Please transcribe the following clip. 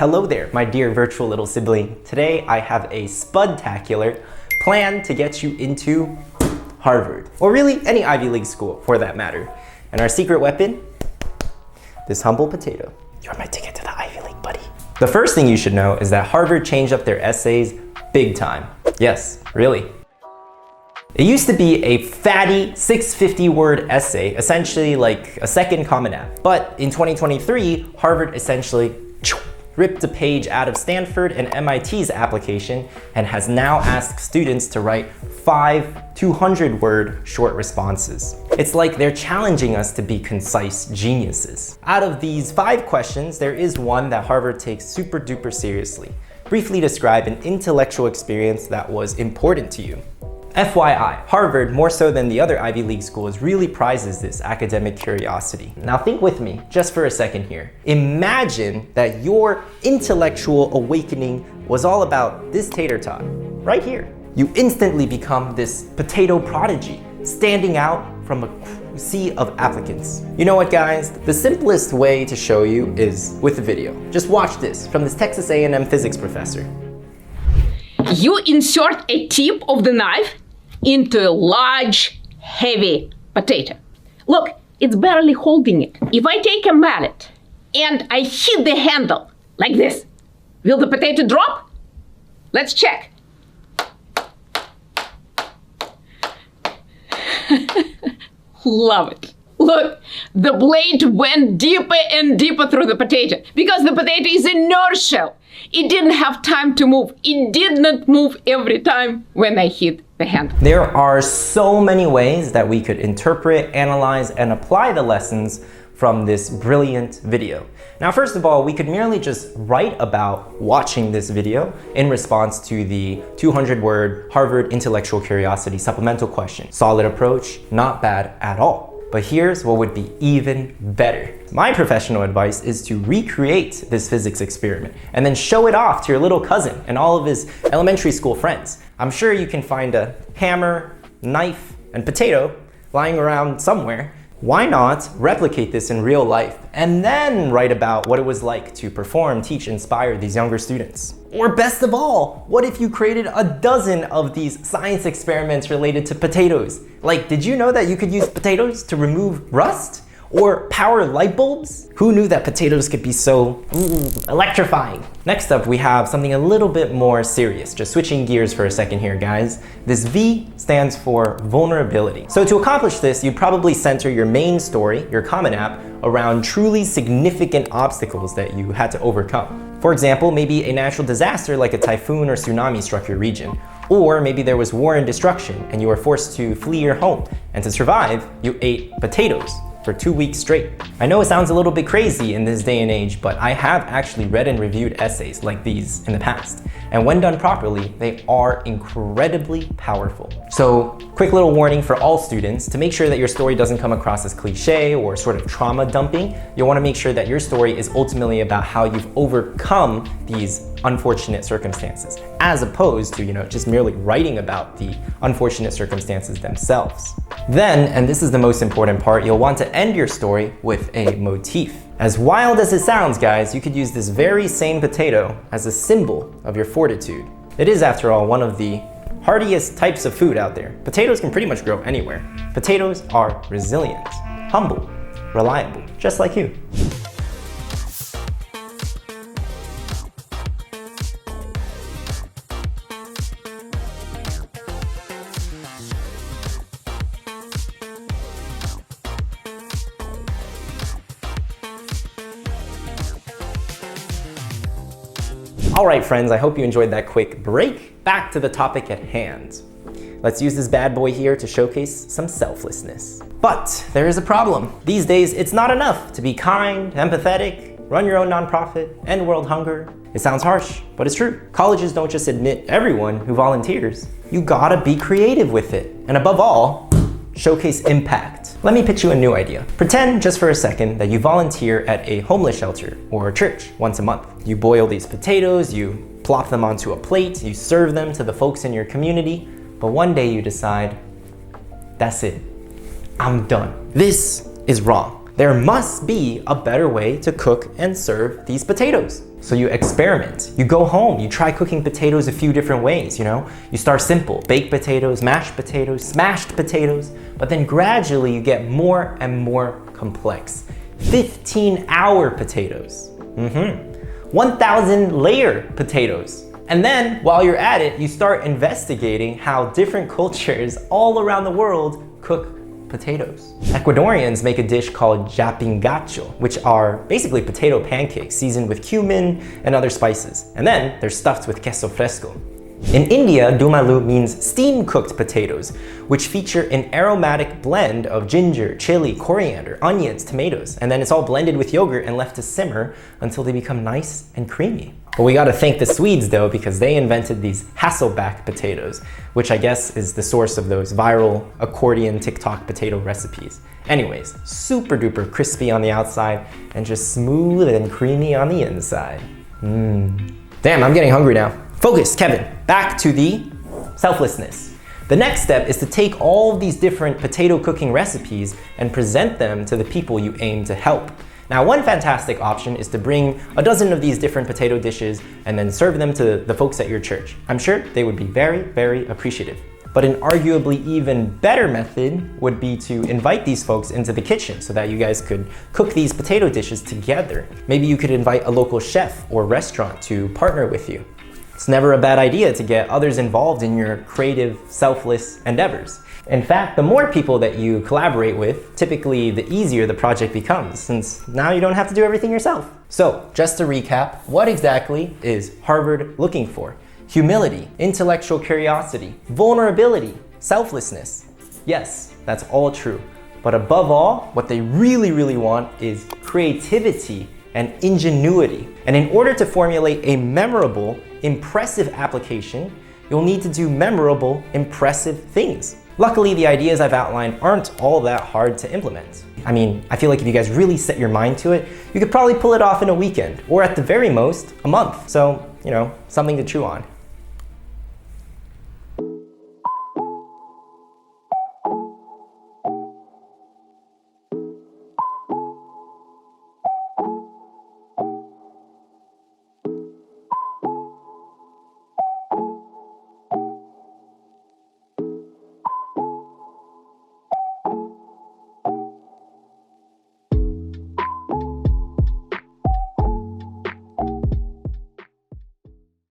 hello there, my dear virtual little sibling. Today I have a Spud-tacular plan to get you into Harvard, or really any Ivy League school for that matter. And our secret weapon, this humble potato. You're my ticket to the Ivy League, buddy. The first thing you should know is that Harvard changed up their essays big time. Yes, really. It used to be a fatty 650-word essay, essentially like a second Common App. But in 2023, Harvard essentially ripped a page out of Stanford and MIT's application and has now asked students to write 5 200-word short responses. It's like they're challenging us to be concise geniuses. Out of these 5 questions, there is one that Harvard takes super duper seriously. Briefly describe an intellectual experience that was important to you. FYI, Harvard, more so than the other Ivy League schools, really prizes this academic curiosity. Now think with me just for a second here. Imagine that your intellectual awakening was all about this tater tot, right here. You instantly become this potato prodigy, standing out from a sea of applicants. You know what, guys? The simplest way to show you is with a video. Just watch this from this Texas A&M physics professor. You insert a tip of the knife into a large, heavy potato. Look, it's barely holding it. If I take a mallet and I hit the handle like this, will the potato drop? Let's check. Love it. Look, the blade went deeper and deeper through the potato because the potato is inertial. It didn't have time to move. It did not move every time when I hit the handle. There are so many ways that we could interpret, analyze, and apply the lessons from this brilliant video. Now, first of all, we could merely just write about watching this video in response to the 200-word Harvard Intellectual Curiosity supplemental question. Solid approach, not bad at all. But here's what would be even better. My professional advice is to recreate this physics experiment and then show it off to your little cousin and all of his elementary school friends. I'm sure you can find a hammer, knife, and potato lying around somewhere. Why not replicate this in real life and then write about what it was like to perform, teach, inspire these younger students? Or best of all, what if you created a dozen of these science experiments related to potatoes? Like, did you know that you could use potatoes to remove rust? Or power light bulbs? Who knew that potatoes could be so electrifying? Next up, we have something a little bit more serious. Just switching gears for a second here, guys. This V stands for vulnerability. So to accomplish this, you'd probably center your main story, your Common App, around truly significant obstacles that you had to overcome. For example, maybe a natural disaster like a typhoon or tsunami struck your region. Or maybe there was war and destruction and you were forced to flee your home. And to survive, you ate potatoes for 2 weeks straight. I know it sounds a little bit crazy in this day and age, but I have actually read and reviewed essays like these in the past. And when done properly, they are incredibly powerful. So, quick little warning for all students, to make sure that your story doesn't come across as cliche or sort of trauma dumping, you'll want to make sure that your story is ultimately about how you've overcome these unfortunate circumstances, as opposed to, just merely writing about the unfortunate circumstances themselves. Then, and this is the most important part, you'll want to end your story with a motif. As wild as it sounds, guys, you could use this very same potato as a symbol of your fortitude. It is, after all, one of the hardiest types of food out there. Potatoes can pretty much grow anywhere. Potatoes are resilient, humble, reliable, just like you. All right, friends, I hope you enjoyed that quick break. Back to the topic at hand. Let's use this bad boy here to showcase some selflessness. But there is a problem. These days, it's not enough to be kind, empathetic, run your own nonprofit, end world hunger. It sounds harsh, but it's true. Colleges don't just admit everyone who volunteers. You gotta be creative with it. And above all, showcase impact. Let me pitch you a new idea. Pretend just for a second that you volunteer at a homeless shelter or a church once a month. You boil these potatoes, you plop them onto a plate, you serve them to the folks in your community, but one day you decide, that's it, I'm done. This is wrong. there must be a better way to cook and serve these potatoes. So you experiment, you go home, you try cooking potatoes a few different ways, you know? You start simple, baked potatoes, mashed potatoes, smashed potatoes, but then gradually you get more and more complex. 15-hour potatoes, 1,000 layer potatoes. And then while you're at it, you start investigating how different cultures all around the world cook potatoes. Ecuadorians make a dish called japingacho, which are basically potato pancakes seasoned with cumin and other spices. And then they're stuffed with queso fresco. In India, dumalu means steam-cooked potatoes, which feature an aromatic blend of ginger, chili, coriander, onions, tomatoes, and then it's all blended with yogurt and left to simmer until they become nice and creamy. But we gotta thank the Swedes though, because they invented these Hasselback potatoes, which I guess is the source of those viral accordion TikTok potato recipes. Anyways, super duper crispy on the outside and just smooth and creamy on the inside. Damn, I'm getting hungry now. Focus, Kevin. Back to the selflessness. The next step is to take all of these different potato cooking recipes and present them to the people you aim to help. Now, one fantastic option is to bring a dozen of these different potato dishes and then serve them to the folks at your church. I'm sure they would be very, very appreciative. But an arguably even better method would be to invite these folks into the kitchen so that you guys could cook these potato dishes together. Maybe you could invite a local chef or restaurant to partner with you. It's never a bad idea to get others involved in your creative, selfless endeavors. In fact, the more people that you collaborate with, typically the easier the project becomes, since now you don't have to do everything yourself. So, just to recap, what exactly is Harvard looking for? Humility, intellectual curiosity, vulnerability, selflessness. Yes, that's all true. But above all, what they really, really want is creativity and ingenuity. And in order to formulate a memorable, impressive application, you'll need to do memorable, impressive things. Luckily, the ideas I've outlined aren't all that hard to implement. I mean, I feel like if you guys really set your mind to it, you could probably pull it off in a weekend, or at the very most, a month. So, you know, something to chew on.